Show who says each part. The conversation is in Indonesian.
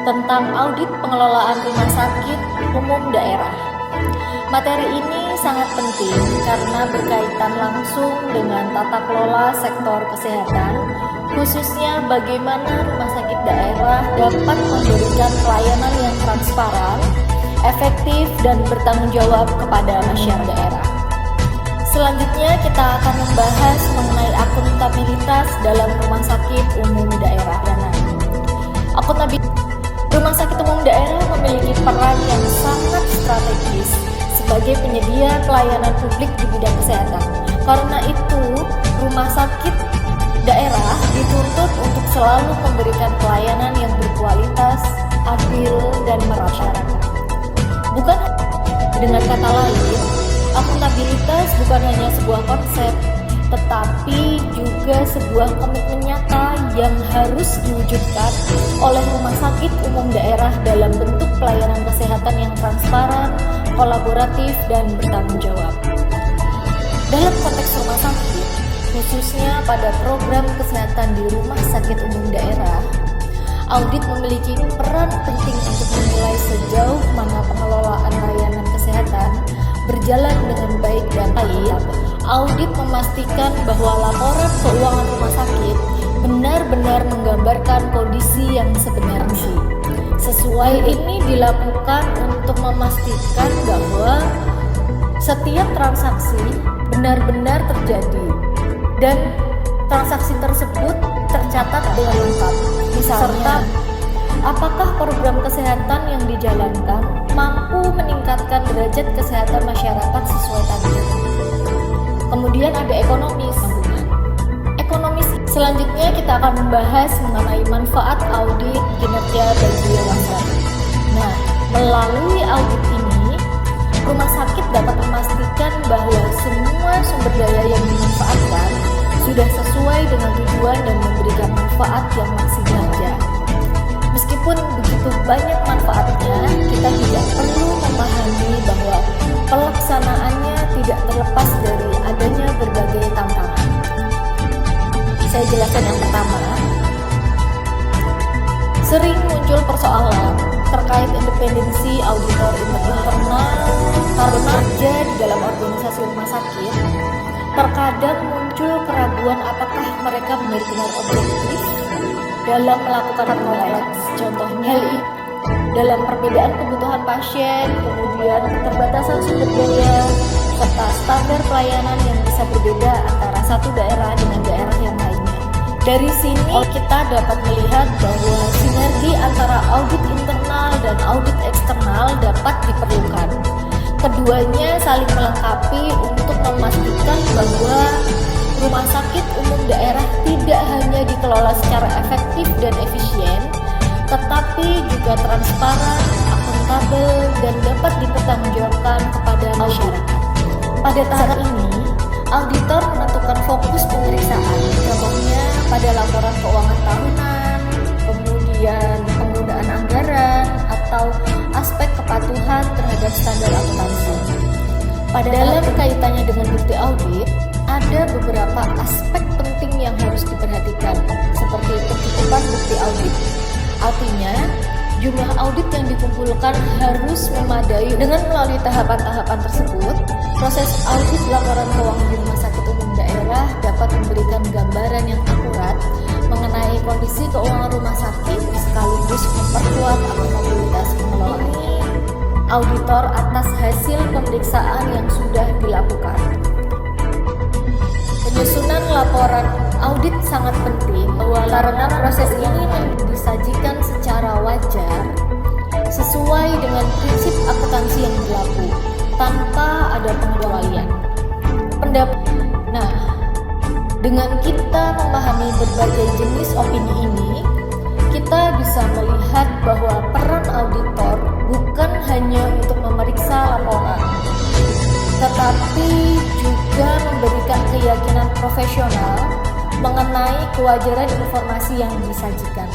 Speaker 1: tentang audit pengelolaan rumah sakit umum daerah. Materi ini sangat penting karena berkaitan langsung dengan tata kelola sektor kesehatan, khususnya bagaimana rumah sakit daerah dapat memberikan pelayanan yang transparan, efektif, dan bertanggung jawab kepada masyarakat daerah. Selanjutnya kita akan membahas mengenai akuntabilitas dalam rumah sakit umum daerah. Akuntabilitas rumah sakit umum daerah memiliki peran yang sangat strategis sebagai penyedia pelayanan publik di bidang kesehatan. Karena itu, rumah sakit daerah dituntut untuk selalu memberikan pelayanan yang berkualitas, adil, dan merata. Bukan dengan kata lain, akuntabilitas bukan hanya sebuah konsep, tetapi juga sebuah komitmen nyata yang harus diwujudkan oleh rumah sakit umum daerah dalam bentuk pelayanan kesehatan yang transparan, kolaboratif, dan bertanggung jawab. Dalam konteks rumah sakit, khususnya pada program kesehatan di rumah sakit umum daerah, audit memiliki peran penting untuk menilai sejauh mana pengelolaan layanan kesehatan berjalan dengan baik dan baik. Audit memastikan bahwa laporan keuangan rumah sakit benar-benar menggambarkan kondisi yang sebenarnya. Sesuai ini dilakukan untuk memastikan bahwa setiap transaksi benar-benar terjadi dan transaksi tersebut tercatat dengan lengkap. Misalnya, apakah program kesehatan yang dijalankan mampu meningkatkan derajat kesehatan masyarakat sesuai target. Kemudian ada ekonomis. Selanjutnya kita akan membahas mengenai manfaat audit kinerja bagi yayasan. Nah, melalui audit ini, rumah sakit dapat memastikan bahwa semua sumber daya yang dimanfaatkan sudah sesuai dengan tujuan dan memberikan manfaat yang maksimal. Meskipun begitu banyak manfaatnya, kita tidak perlu memahami bahwa pelaksanaannya tidak terlepas dari adanya berbagai tantangan. Saya jelaskan yang pertama. Sering muncul persoalan terkait independensi auditor internal karena kerja di dalam organisasi rumah sakit. Terkadang muncul keraguan apakah mereka benar-benar objektif dalam melakukan penilaian. Contohnya dalam perbedaan kebutuhan pasien, kemudian keterbatasan sumber daya, serta standar pelayanan yang bisa berbeda antara satu daerah dengan daerah yang lainnya. Dari sini kita dapat melihat bahwa sinergi antara audit internal dan audit eksternal dapat diperlukan. Keduanya saling melengkapi untuk memastikan bahwa rumah sakit umum daerah tidak hanya dikelola secara efektif dan efisien, tetapi juga transparan, akuntabel, dan dapat dipertanggungjawabkan kepada masyarakat. Pada tahap ini, auditor menentukan fokus pemeriksaan, contohnya pada laporan keuangan tahunan, kemudian penggunaan anggaran, atau aspek kepatuhan terhadap standar akuntansi. Dalam kaitannya dengan bukti audit, ada beberapa aspek penting yang harus diperhatikan, seperti kecukupan bukti audit. Artinya, jumlah audit yang dikumpulkan harus memadai. Dengan melalui tahapan-tahapan tersebut, proses audit laporan keuangan di rumah sakit umum daerah dapat memberikan gambaran yang akurat mengenai kondisi keuangan rumah sakit sekaligus memperkuat akuntabilitas pengelolaannya. Auditor atas hasil pemeriksaan yang sudah dilakukan. Penyusunan laporan audit sangat penting karena proses ini disajikan secara wajar sesuai dengan prinsip akuntansi yang berlaku tanpa ada pengecualian. Nah, dengan kita memahami berbagai jenis opini ini, kita bisa melihat bahwa peran auditor bukan hanya untuk memeriksa laporan, tetapi juga memberikan keyakinan profesional mengenai kewajaran informasi yang disajikan.